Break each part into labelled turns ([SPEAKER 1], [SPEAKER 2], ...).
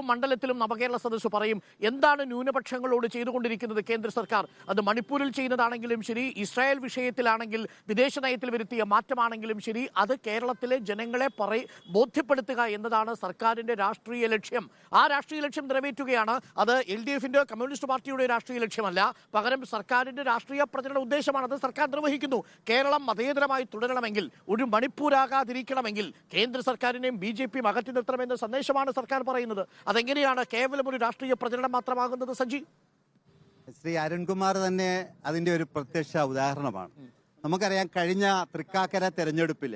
[SPEAKER 1] ഓരോ മണ്ഡലത്തിലും നവകേരള സദസ്സ് പറയും എന്താണ് ന്യൂനപക്ഷങ്ങളോട് ചെയ്തുകൊണ്ടിരിക്കുന്നത് കേന്ദ്ര സർക്കാർ. അത് മണിപ്പൂരിൽ ചെയ്യുന്നതാണെങ്കിലും ശരി, ഇസ്രായേൽ വിഷയത്തിലാണെങ്കിൽ, വിദേശ നയത്തിൽ വരുത്തിയ മാറ്റമാണെങ്കിലും ശരി, അത് കേരളത്തിലെ ജനങ്ങളെ ബോധ്യപ്പെടുത്തുക എന്നതാണ് സർക്കാരിന്റെ രാഷ്ട്രീയ ലക്ഷ്യം. ആ രാഷ്ട്രീയ ലക്ഷ്യം നിറവേറ്റുകയാണ്. അത് LDFന്റെ കമ്മ്യൂണിസ്റ്റ് പാർട്ടിയുടെ രാഷ്ട്രീയ ലക്ഷ്യമല്ല, പകരം സർക്കാരിന്റെ രാഷ്ട്രീയ പ്രചരണ ഉദ്ദേശമാണ്. അത് സർക്കാർ നിർവഹിക്കുന്നു. കേരളം മതേതരമായി തുടരണമെങ്കിൽ, ഒരു മണിപ്പൂരാകാതിരിക്കണമെങ്കിൽ കേന്ദ്ര സർക്കാരിനെയും BJPയും അകറ്റി നിർത്തണമെന്ന സന്ദേശമാണ് സർക്കാർ പറയുന്നത്. അതെങ്ങനെയാണ് കേവലം ഒരു രാഷ്ട്രീയ പ്രചരണം മാത്രമാകുന്നത്? സജി,
[SPEAKER 2] ശ്രീ അരുൺകുമാർ തന്നെ അതിന്റെ ഒരു പ്രത്യക്ഷ ഉദാഹരണമാണ്. നമുക്കറിയാം, കഴിഞ്ഞ തൃക്കാക്കര തെരഞ്ഞെടുപ്പിൽ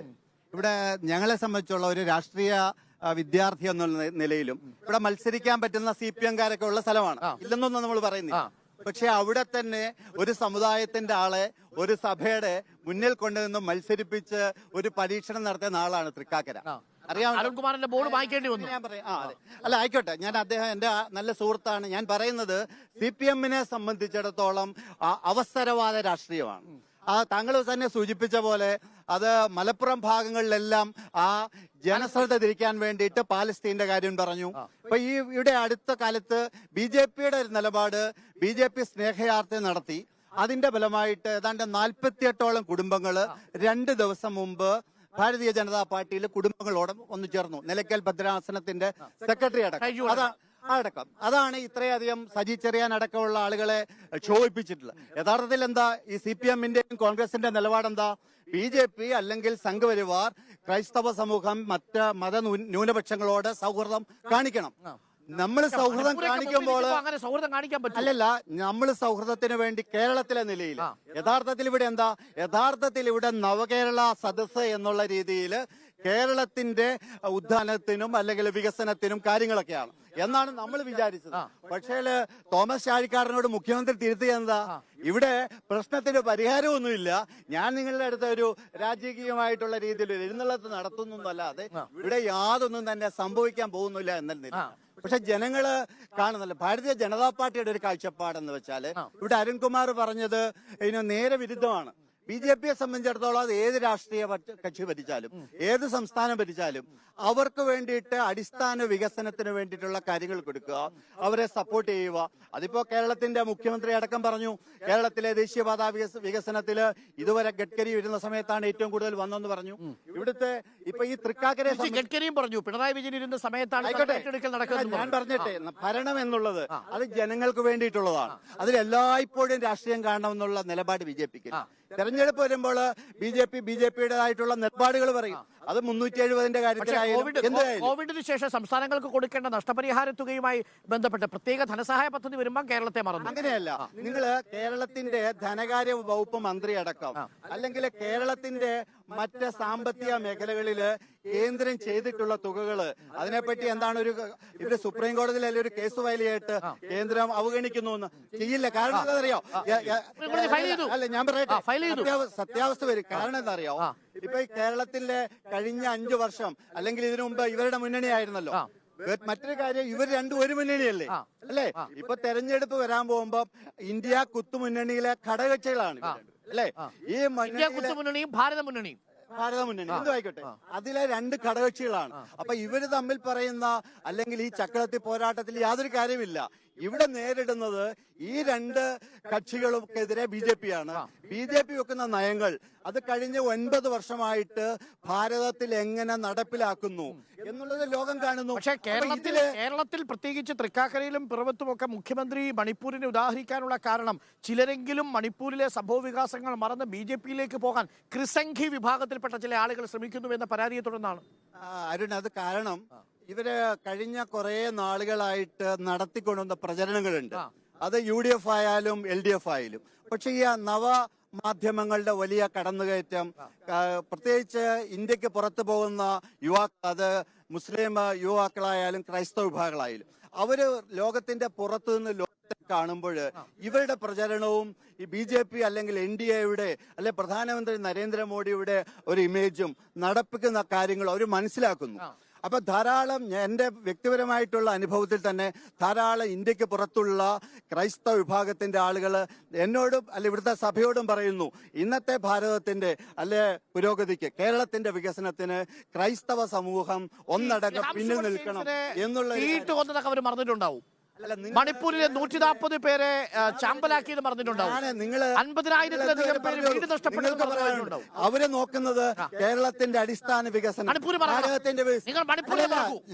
[SPEAKER 2] ഇവിടെ ഞങ്ങളെ സംബന്ധിച്ചുള്ള ഒരു രാഷ്ട്രീയ വിദ്യാർത്ഥി എന്നുള്ള നിലയിലും ഇവിടെ മത്സരിക്കാൻ പറ്റുന്ന CPM-കാരൊക്കെ ഉള്ള സ്ഥലമാണ്, ഇല്ലെന്നൊന്നും നമ്മൾ പറയുന്നില്ല. പക്ഷെ അവിടെ തന്നെ ഒരു സമുദായത്തിന്റെ ആളെ ഒരു സഭയുടെ മുന്നിൽ കൊണ്ടുവന്ന് മത്സരിപ്പിച്ച് ഒരു പരീക്ഷണം നടത്തുന്ന ആളാണ് തൃക്കാക്കര.
[SPEAKER 1] അരുൺകുമാറിന്റെ ബോർഡ് വായിക്കേണ്ടി വന്നു.
[SPEAKER 2] ഞാൻ പറയാം, അല്ല ആയിക്കോട്ടെ, അദ്ദേഹം എന്റെ നല്ല സുഹൃത്താണ്. ഞാൻ പറയുന്നത് CPM-നെ സംബന്ധിച്ചിടത്തോളം അവസരവാദ രാഷ്ട്രീയമാണ്. താങ്കൾ തന്നെ സൂചിപ്പിച്ച പോലെ അത് മലപ്പുറം ഭാഗങ്ങളിലെല്ലാം ആ ജനശ്രദ്ധ തിരിക്കാൻ വേണ്ടിയിട്ട് പാലസ്തീന്റെ കാര്യം പറഞ്ഞു. അപ്പൊ ഇവിടെ അടുത്ത കാലത്ത് BJPയുടെ ഒരു നിലപാട്, BJP സ്നേഹയാത്ര നടത്തി. അതിന്റെ ഫലമായിട്ട് ഏതാണ്ട് 48ഓളം കുടുംബങ്ങൾ 2 ദിവസം മുമ്പ് ഭാരതീയ ജനതാ പാർട്ടിയിൽ കുടുംബങ്ങളോട് ഒന്നു ചേർന്നു. നിലയ്ക്കൽ ഭദ്രാസനത്തിന്റെ സെക്രട്ടറി അടക്കം. അതാണ് ഇത്രയധികം സജി ചെറിയാൻ അടക്കമുള്ള ആളുകളെ ക്ഷോഭിപ്പിച്ചിട്ടുള്ളത്. യഥാർത്ഥത്തിൽ എന്താ ഈ CPM-ന്റെയും കോൺഗ്രസിന്റെ നിലപാടെന്താ? BJP അല്ലെങ്കിൽ സംഘപരിവാർ ക്രൈസ്തവ സമൂഹം മറ്റ് ന്യൂനപക്ഷങ്ങളോട് സൗഹൃദം കാണിക്കണം. നമ്മൾ സൗഹൃദം കാണിക്കുമ്പോൾ അല്ലല്ല, നമ്മൾ സൗഹൃദത്തിന് വേണ്ടി കേരളത്തിലെ നിലയിൽ യഥാർത്ഥത്തിൽ ഇവിടെ എന്താ? യഥാർത്ഥത്തിൽ ഇവിടെ നവകേരള സദസ്സ് എന്നുള്ള രീതിയിൽ കേരളത്തിന്റെ ഉദ്ധാനത്തിനും അല്ലെങ്കിൽ വികസനത്തിനും കാര്യങ്ങളൊക്കെയാണ് എന്നാണ് നമ്മൾ വിചാരിച്ചത്. പക്ഷേ തോമസ് ചാഴിക്കാടനോട് മുഖ്യമന്ത്രി തിരുത്തിയെന്താ? ഇവിടെ പ്രശ്നത്തിന് പരിഹാരമൊന്നുമില്ല, ഞാൻ നിങ്ങളുടെ അടുത്ത ഒരു രാജകീയമായിട്ടുള്ള രീതിയിൽ എഴുന്നള്ളത്ത് നടത്തുന്നല്ലാതെ ഇവിടെ യാതൊന്നും തന്നെ സംഭവിക്കാൻ പോകുന്നില്ല എന്നല്ല. പക്ഷെ ജനങ്ങള് കാണുന്നില്ല. ഭാരതീയ ജനതാ പാർട്ടിയുടെ ഒരു കാഴ്ചപ്പാടെന്ന് വെച്ചാല് ഇവിടെ അരുൺകുമാർ പറഞ്ഞത് ഇതിന് നേരെ വിരുദ്ധമാണ്. BJPയെ സംബന്ധിച്ചിടത്തോളം അത് ഏത് രാഷ്ട്രീയ കക്ഷി ഭരിച്ചാലും ഏത് സംസ്ഥാനം ഭരിച്ചാലും അവർക്ക് വേണ്ടിയിട്ട് അടിസ്ഥാന വികസനത്തിന് വേണ്ടിയിട്ടുള്ള കാര്യങ്ങൾ കൊടുക്കുക, അവരെ സപ്പോർട്ട് ചെയ്യുക. അതിപ്പോ കേരളത്തിന്റെ മുഖ്യമന്ത്രി അടക്കം പറഞ്ഞു, കേരളത്തിലെ ദേശീയപാത വികസനത്തില് ഇതുവരെ ഗഡ്കരി വരുന്ന സമയത്താണ് ഏറ്റവും കൂടുതൽ വന്നെന്ന് പറഞ്ഞു. ഇവിടുത്തെ ഇപ്പൊ ഈ തൃക്കാക്കരെ
[SPEAKER 1] ഗഡ്കരിയും പറഞ്ഞു, പിണറായി വിജയൻ ഇരുന്ന സമയത്താണ്.
[SPEAKER 2] ഞാൻ പറഞ്ഞിട്ടെ, ഭരണം എന്നുള്ളത് അത് ജനങ്ങൾക്ക് വേണ്ടിയിട്ടുള്ളതാണ്. അതിൽ എല്ലായ്പ്പോഴും രാഷ്ട്രീയം കാണണമെന്നുള്ള നിലപാട് BJPക്ക്. തെരഞ്ഞെടുപ്പ് വരുമ്പോൾ BJPയുടേതായിട്ടുള്ള നിലപാടുകൾ പറയും. അത് 370ന്റെ കാര്യത്തിലായാലും
[SPEAKER 1] കോവിഡിന് ശേഷം സംസ്ഥാനങ്ങൾക്ക് കൊടുക്കേണ്ട നഷ്ടപരിഹാര തുകയുമായി ബന്ധപ്പെട്ട് പ്രത്യേക ധനസഹായ പദ്ധതി വരുമ്പോൾ കേരളത്തെ മറന്നു.
[SPEAKER 2] അങ്ങനെയല്ല, നിങ്ങള് കേരളത്തിന്റെ ധനകാര്യ വകുപ്പ് മന്ത്രി അടക്കം അല്ലെങ്കിൽ കേരളത്തിന്റെ മറ്റ് സാമ്പത്തിക മേഖലകളില് കേന്ദ്രം ചെയ്തിട്ടുള്ള തുകകള് അതിനെപ്പറ്റി എന്താണ് ഇവര് സുപ്രീം കോടതിയിൽ അല്ലെങ്കിൽ ഒരു കേസ് ഫയൽ ചെയ്തിട്ട് കേന്ദ്രം അവഗണിക്കുന്നു എന്ന് ചെയ്യില്ല. കാരണം എന്താ അറിയോ? അല്ല, ഞാൻ പറയട്ടെ, സത്യാവസ്ഥ വരും. കാരണം എന്താ അറിയോ? ഇപ്പൊ ഈ കേരളത്തിലെ കഴിഞ്ഞ 5 വർഷം അല്ലെങ്കിൽ ഇതിനു മുമ്പ് ഇവരുടെ മുന്നണിയായിരുന്നല്ലോ. മറ്റൊരു കാര്യം, ഇവർ രണ്ടും ഒരു മുന്നണിയല്ലേ അല്ലേ? ഇപ്പൊ തെരഞ്ഞെടുപ്പ് വരാൻ പോകുമ്പോ ഇന്ത്യ കുത്തുമുന്നണിയിലെ ഘടകകക്ഷികളാണ് അല്ലേ? ഈ
[SPEAKER 1] മുന്നണിയും ഭാരത മുന്നണി
[SPEAKER 2] എന്തും ആയിക്കോട്ടെ, അതിലെ 2 ഘടകകക്ഷികളാണ്. അപ്പൊ ഇവര് തമ്മിൽ പറയുന്ന അല്ലെങ്കിൽ ഈ ചക്രവർത്തി പോരാട്ടത്തിൽ യാതൊരു കാര്യമില്ല. ഇവിടെ നേരിടുന്നത് ഈ 2 കക്ഷികൾക്കെതിരെ BJPയാണ്. BJP വെക്കുന്ന നയങ്ങൾ അത് കഴിഞ്ഞ 9 വർഷമായിട്ട് ഭാരതത്തിൽ എങ്ങനെ നടപ്പിലാക്കുന്നു എന്നുള്ളത് ലോകം കാണുന്നു.
[SPEAKER 1] പക്ഷേ കേരളത്തിൽ പ്രത്യേകിച്ച് തൃക്കാക്കരയിലും പിറവത്തുമൊക്കെ മുഖ്യമന്ത്രി മണിപ്പൂരിനെ ഉദാഹരിക്കാനുള്ള കാരണം ചിലരെങ്കിലും മണിപ്പൂരിലെ സംഭവ വികാസങ്ങൾ മറന്ന് BJPയിലേക്ക് പോകാൻ ക്രിസംഖി വിഭാഗത്തിൽപ്പെട്ട ചില ആളുകൾ ശ്രമിക്കുന്നു എന്ന പരാതിയെ തുടർന്നാണ്.
[SPEAKER 2] അരുൺ, അത് കാരണം ഇവര് കഴിഞ്ഞ കുറെ നാളുകളായിട്ട് നടത്തിക്കൊണ്ടുവന്ന പ്രചരണങ്ങളുണ്ട്. അത് UDF ആയാലും LDF ആയാലും. പക്ഷെ ഈ നവ മാധ്യമങ്ങളുടെ വലിയ കടന്നുകയറ്റം, പ്രത്യേകിച്ച് ഇന്ത്യക്ക് പുറത്തു പോകുന്ന യുവാക്കൾ, അത് മുസ്ലിം യുവാക്കളായാലും ക്രൈസ്തവ വിഭാഗങ്ങളായാലും, അവര് ലോകത്തിന്റെ പുറത്തു നിന്ന് ലോകത്തെ കാണുമ്പോൾ ഇവരുടെ പ്രചരണവും ഈ BJP അല്ലെങ്കിൽ NDAയുടെ അല്ലെ പ്രധാനമന്ത്രി നരേന്ദ്രമോദിയുടെ ഒരു ഇമേജും നടപ്പിക്കുന്ന കാര്യങ്ങൾ അവർ മനസ്സിലാക്കുന്നു. അപ്പൊ ധാരാളം എന്റെ വ്യക്തിപരമായിട്ടുള്ള അനുഭവത്തിൽ തന്നെ ധാരാളം ഇന്ത്യക്ക് പുറത്തുള്ള ക്രൈസ്തവ വിഭാഗത്തിന്റെ ആളുകൾ എന്നോടും അല്ലെ ഇവിടുത്തെ സഭയോടും പറയുന്നു, ഇന്നത്തെ ഭാരതത്തിന്റെ അല്ലെ പുരോഗതിക്ക്, കേരളത്തിന്റെ വികസനത്തിന് ക്രൈസ്തവ സമൂഹം ഒന്നടങ്കം പിന്നിൽ നിൽക്കണം എന്നുള്ള
[SPEAKER 1] കൊന്നതൊക്കെ അവർ മറന്നിട്ടുണ്ടാവും.
[SPEAKER 2] അല്ല,
[SPEAKER 1] മണിപ്പൂരിലെ 140 പേരെ ചാമ്പലാക്കിയത് പറഞ്ഞിട്ടുണ്ടാവും. 50,000-ലധികം പേര് വീട് നഷ്ടപ്പെട്ടത് പറഞ്ഞിട്ടുണ്ടാവും.
[SPEAKER 2] അവര് നോക്കുന്നത് കേരളത്തിന്റെ അടിസ്ഥാന വികസനം, ഭാരതത്തിന്റെ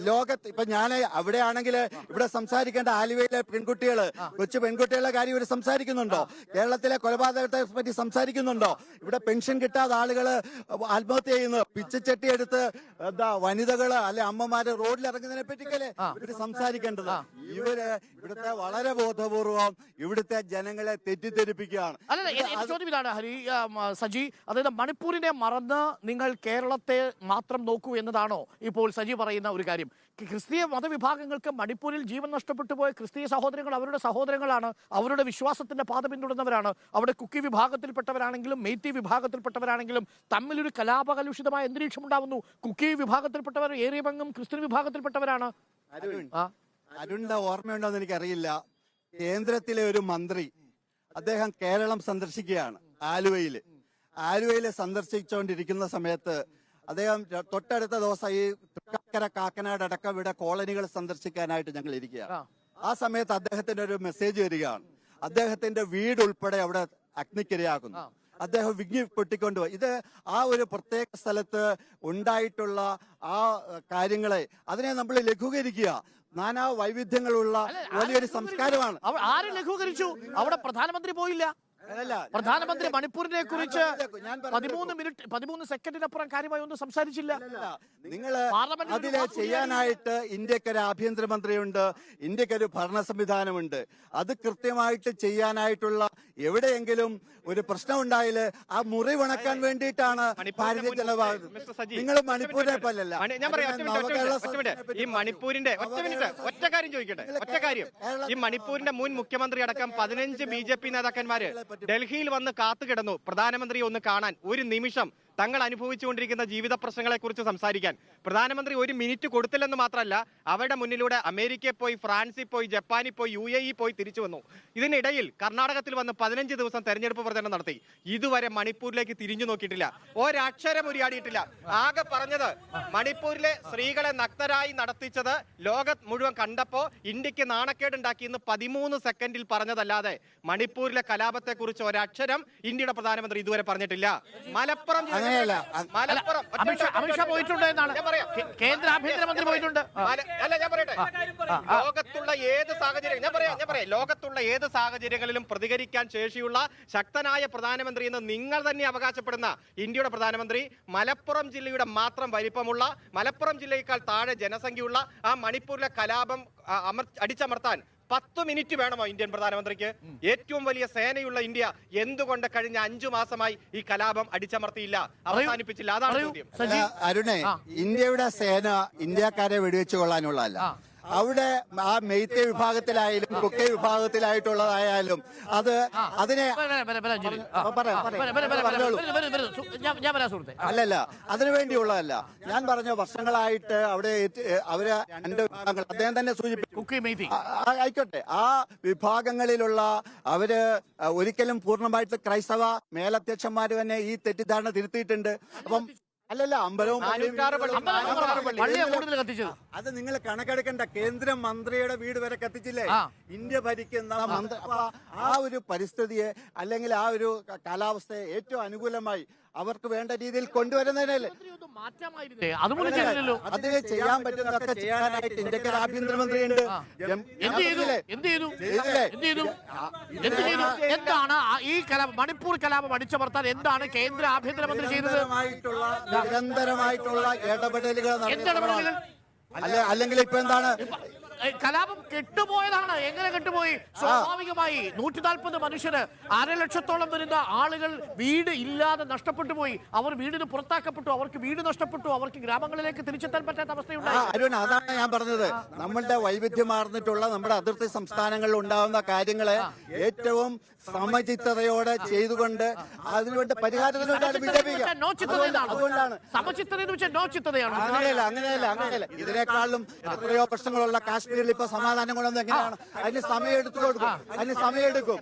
[SPEAKER 2] ലോകത്ത്. ഇപ്പൊ ഞാൻ അവിടെയാണെങ്കിൽ ഇവിടെ സംസാരിക്കേണ്ട ആലുവയിലെ പെൺകുട്ടികള്, കൊച്ചു പെൺകുട്ടികളുടെ കാര്യം ഇവർ സംസാരിക്കുന്നുണ്ടോ? കേരളത്തിലെ കൊലപാതകത്തെ പറ്റി സംസാരിക്കുന്നുണ്ടോ? ഇവിടെ പെൻഷൻ കിട്ടാതെ ആളുകള് ആത്മഹത്യ ചെയ്യുന്നു, പിച്ചച്ചട്ടി എടുത്ത് എന്താ വനിതകള് അല്ലെ അമ്മമാര് റോഡിൽ ഇറങ്ങുന്നതിനെ പറ്റിക്കല്ലേ ഇവര് സംസാരിക്കേണ്ടത്. ഇവര് ഇവിടുത്തെ വളരെ ബോധപൂർവം ഇവിടുത്തെ ജനങ്ങളെ തെറ്റിദ്ധരിപ്പിക്കുകയാണ്.
[SPEAKER 1] അല്ല, എന്റെ ചോദ്യം ഇതാണ് സജി, അതായത് മണിപ്പൂരിനെ മറന്ന് നിങ്ങൾ കേരളത്തെ മാത്രം നോക്കൂ എന്നതാണോ ഇപ്പോൾ സജി പറയുന്ന ഒരു കാര്യം? ക്രിസ്തീയ മതവിഭാഗങ്ങൾക്ക് മണിപ്പൂരിൽ ജീവൻ നഷ്ടപ്പെട്ടു പോയ ക്രിസ്തീയ സഹോദരങ്ങൾ അവരുടെ സഹോദരങ്ങളാണ്, അവരുടെ വിശ്വാസത്തിന്റെ പാത പിന്തുടർന്നവരാണ്. അവിടെ കുക്കി വിഭാഗത്തിൽപ്പെട്ടവരാണെങ്കിലും മെയ്റ്റി വിഭാഗത്തിൽപ്പെട്ടവരാണെങ്കിലും തമ്മിലൊരു കലാപകലുഷിതമായ അന്തരീക്ഷം ഉണ്ടാവുന്നു. കുക്കി വിഭാഗത്തിൽപ്പെട്ടവർ ഏറിയ പങ്കും ക്രിസ്ത്യൻ വിഭാഗത്തിൽപ്പെട്ടവരാണ്.
[SPEAKER 2] അരുണിന്റെ ഓർമ്മയുണ്ടോ എന്ന് എനിക്കറിയില്ല. കേന്ദ്രത്തിലെ ഒരു മന്ത്രി അദ്ദേഹം കേരളം സന്ദർശിക്കുകയാണ്. ആലുവയില് സന്ദർശിച്ചുകൊണ്ടിരിക്കുന്ന സമയത്ത് അദ്ദേഹം തൊട്ടടുത്ത ദിവസം ഈ തൃക്കാക്കര, കാക്കനാട് അടക്കം ഇവിടെ കോളനികൾ സന്ദർശിക്കാനായിട്ട് ഞങ്ങൾ ഇരിക്കുകയാണ്. ആ സമയത്ത് അദ്ദേഹത്തിന്റെ ഒരു മെസ്സേജ് വരികയാണ്. അദ്ദേഹത്തിന്റെ വീട് ഉൾപ്പെടെ അവിടെ അഗ്നിക്കിരയാകുന്നു. അദ്ദേഹം വിങ്ങി പൊട്ടിക്കൊണ്ടുപോയി. ഇത് ആ ഒരു പ്രത്യേക സ്ഥലത്ത് ഉണ്ടായിട്ടുള്ള ആ കാര്യങ്ങളെ അതിനെ നമ്മൾ ലഘൂകരിക്കുക. നാനാ വൈവിധ്യങ്ങളുള്ള വലിയൊരു സംസ്കാരമാണ്.
[SPEAKER 1] ആര് ലഘൂകരിച്ചു? അവിടെ പ്രധാനമന്ത്രി പോയില്ല. പ്രധാനമന്ത്രി മണിപ്പൂരിനെ കുറിച്ച് 13 സെക്കൻഡിനപ്പുറം കാര്യമായി ഒന്നും സംസാരിച്ചില്ല.
[SPEAKER 2] നിങ്ങൾ അതിലെ ചെയ്യാനായിട്ട് ഇന്ത്യക്കൊരു ആഭ്യന്തരമന്ത്രിയുണ്ട്, ഇന്ത്യക്കൊരു ഭരണ സംവിധാനമുണ്ട്. അത് കൃത്യമായിട്ട് ചെയ്യാനായിട്ടുള്ള എവിടെയെങ്കിലും ഒരു പ്രശ്നം ഉണ്ടായാല് ആ മുറിവണക്കാൻ വേണ്ടിയിട്ടാണ് ഭാരതീയ ജനതാ. നിങ്ങൾ മണിപ്പൂരിനെ പോലല്ല.
[SPEAKER 3] ഈ മണിപ്പൂരിന്റെ ഒറ്റ കാര്യം ചോദിക്കട്ടെ, ഒറ്റ കാര്യം. ഈ മണിപ്പൂരിന്റെ മുൻ മുഖ്യമന്ത്രി അടക്കം 15 BJP നേതാക്കന്മാര് ഡൽഹിയിൽ വന്ന് കാത്തുകിടന്നു പ്രധാനമന്ത്രിയെ ഒന്ന് കാണാൻ, ഒരു നിമിഷം തങ്ങൾ അനുഭവിച്ചുകൊണ്ടിരിക്കുന്ന ജീവിത പ്രശ്നങ്ങളെ കുറിച്ച് സംസാരിക്കാൻ. പ്രധാനമന്ത്രി ഒരു മിനിറ്റ് കൊടുത്തില്ലെന്ന് മാത്രമല്ല, അവരുടെ മുന്നിലൂടെ അമേരിക്കയിൽ പോയി, ഫ്രാൻസിൽ പോയി, ജപ്പാനിൽ പോയി, UAE പോയി തിരിച്ചു വന്നു. ഇതിനിടയിൽ കർണാടകത്തിൽ വന്ന് 15 ദിവസം തെരഞ്ഞെടുപ്പ് പ്രചരണം നടത്തി. ഇതുവരെ മണിപ്പൂരിലേക്ക് തിരിഞ്ഞു നോക്കിയിട്ടില്ല, ഒരക്ഷരം ഉരിയാടിയിട്ടില്ല. ആകെ പറഞ്ഞത് മണിപ്പൂരിലെ സ്ത്രീകളെ നഗ്നരായി നടത്തിച്ചത് ലോകം മുഴുവൻ കണ്ടപ്പോ ഇന്ത്യക്ക് നാണക്കേടുണ്ടാക്കി എന്ന് 13 സെക്കൻഡിൽ പറഞ്ഞതല്ലാതെ മണിപ്പൂരിലെ കലാപത്തെ കുറിച്ച് ഒരക്ഷരം ഇന്ത്യയുടെ പ്രധാനമന്ത്രി ഇതുവരെ പറഞ്ഞിട്ടില്ല. മലപ്പുറം
[SPEAKER 1] അമിത്ഷാ പോയിട്ടുണ്ട് എന്നാണ് കേന്ദ്ര ആഭ്യന്തരമന്ത്രി പോയിട്ടുണ്ട്.
[SPEAKER 3] അല്ല, ഞാൻ പറയട്ടെ, ലോകത്തുള്ള ഏത് സാഹചര്യം ഞാൻ പറയാം ലോകത്തുള്ള ഏത് സാഹചര്യങ്ങളിലും പ്രതികരിക്കാൻ ശേഷിയുള്ള ശക്തനായ പ്രധാനമന്ത്രി എന്ന് നിങ്ങൾ തന്നെ അവകാശപ്പെടുന്ന ഇന്ത്യയുടെ പ്രധാനമന്ത്രി മലപ്പുറം ജില്ലയുടെ മാത്രം വലിപ്പമുള്ള, മലപ്പുറം ജില്ലയേക്കാൾ താഴെ ജനസംഖ്യയുള്ള ആ മണിപ്പൂരിലെ കലാപം അടിച്ചമർത്താൻ 10 മിനിറ്റ് വേണമോ ഇന്ത്യൻ പ്രധാനമന്ത്രിക്ക്? ഏറ്റവും വലിയ സേനയുള്ള ഇന്ത്യ എന്തുകൊണ്ട് കഴിഞ്ഞ 5 മാസമായി ഈ കലാപം അടിച്ചമർത്തിയില്ല, അവസാനിപ്പിച്ചില്ല? അതാണ് ചോദ്യം.
[SPEAKER 2] അരുണേ, ഇന്ത്യയുടെ സേന ഇന്ത്യക്കാരെ വെടിവെച്ച് കൊള്ളാനുള്ളതല്ല. അവിടെ ആ മെയ്ത്തെ വിഭാഗത്തിലായാലും കുക്കെ വിഭാഗത്തിലായിട്ടുള്ളതായാലും അതിനെ അല്ലല്ല, അതിനുവേണ്ടിയുള്ളതല്ല. ഞാൻ പറഞ്ഞ വർഷങ്ങളായിട്ട് അവിടെ അവര് 2 വിഭാഗങ്ങൾ അദ്ദേഹം തന്നെ സൂചിപ്പിച്ചു. ആയിക്കോട്ടെ, ആ വിഭാഗങ്ങളിലുള്ള അവര് ഒരിക്കലും പൂർണ്ണമായിട്ട് ക്രൈസ്തവ മേലധ്യക്ഷന്മാര് തന്നെ ഈ തെറ്റിദ്ധാരണ തിരുത്തിയിട്ടുണ്ട്. അപ്പം അല്ലല്ല, അമ്പലവും അത് നിങ്ങൾ കണക്കെടുക്കണ്ട. കേന്ദ്രമന്ത്രിയുടെ വീട് വരെ കത്തിച്ചില്ലേ ഇന്ത്യ ഭരിക്കുന്ന മന്ത്രി. അപ്പൊ ആ ഒരു പരിസ്ഥിതിയെ അല്ലെങ്കിൽ ആ ഒരു കാലാവസ്ഥയെ ഏറ്റവും അനുകൂലമായി അവർക്ക് വേണ്ട രീതിയിൽ കൊണ്ടുവരുന്നതിനല്ലേ അതിനെ ചെയ്യാൻ പറ്റുന്നതൊക്കെ ചെയ്യാനായിട്ട് ഇന്ത്യക്ക് ആഭ്യന്തരമന്ത്രിയുണ്ട്.
[SPEAKER 1] എന്താണ് ഈ മണിപ്പൂർ കലാപം അടിച്ചമർത്താൻ എന്താണ് കേന്ദ്ര ആഭ്യന്തരമന്ത്രി ചെയ്തത്?
[SPEAKER 2] നിരന്തരമായിട്ടുള്ള ഇടപെടലുകൾ നടത്തുന്നത്. അല്ലെങ്കിൽ ഇപ്പൊ എന്താണ്
[SPEAKER 1] കലാപം കെട്ടുപോയതാണ്. എങ്ങനെ കെട്ടുപോയി? സ്വാഭാവികമായി 140 മനുഷ്യര് 1,50,000 വരുന്ന ആളുകൾ വീട് ഇല്ലാതെ നഷ്ടപ്പെട്ടു പോയി. അവർ വീടിന് പുറത്താക്കപ്പെട്ടു, അവർക്ക് വീട് നഷ്ടപ്പെട്ടു, അവർക്ക് ഗ്രാമങ്ങളിലേക്ക് തിരിച്ചെത്താൻ പറ്റാത്ത അവസ്ഥയുണ്ടായി.
[SPEAKER 2] അരുൺ, അതാണ് ഞാൻ പറഞ്ഞത്. നമ്മളുടെ വൈവിധ്യമാർന്നിട്ടുള്ള നമ്മുടെ അതിർത്തി സംസ്ഥാനങ്ങളിൽ ഉണ്ടാകുന്ന കാര്യങ്ങളെ ഏറ്റവും സമചിത്തതയോടെ ചെയ്തുകൊണ്ട് അതിനുവേണ്ടി പരിഹാരത്തിനുവേണ്ടിയാണ് ബിജെപിക്ക്. അതുകൊണ്ടാണ് അങ്ങനെയല്ല. ഇതിനേക്കാളും എത്രയോ പ്രശ്നങ്ങളുള്ള കാശ്മീരിൽ ഇപ്പൊ സമാധാനം കൊണ്ടുവന്ന് എങ്ങനെയാണ്? അതിന് സമയം എടുത്തു കൊടുക്കും, അതിനുള്ള സമയം എടുക്കും.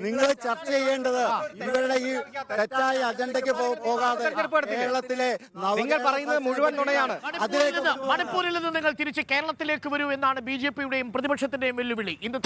[SPEAKER 2] നിങ്ങൾ ചർച്ച ചെയ്യേണ്ടത് ഇവരുടെ ഈ തെറ്റായ അജണ്ടയ്ക്ക് പോകാതെ കേരളത്തിലെ
[SPEAKER 3] നിങ്ങൾ പറയുന്നത് മുഴുവൻ നുണയാണ്.
[SPEAKER 1] മണിപ്പൂരിൽ നിന്ന് നിങ്ങൾ തിരിച്ച് കേരളത്തിലേക്ക് വരൂ എന്നാണ് ബിജെപിയുടെയും പ്രതിപക്ഷത്തിന്റെയും വെല്ലുവിളി. ഇന്ന്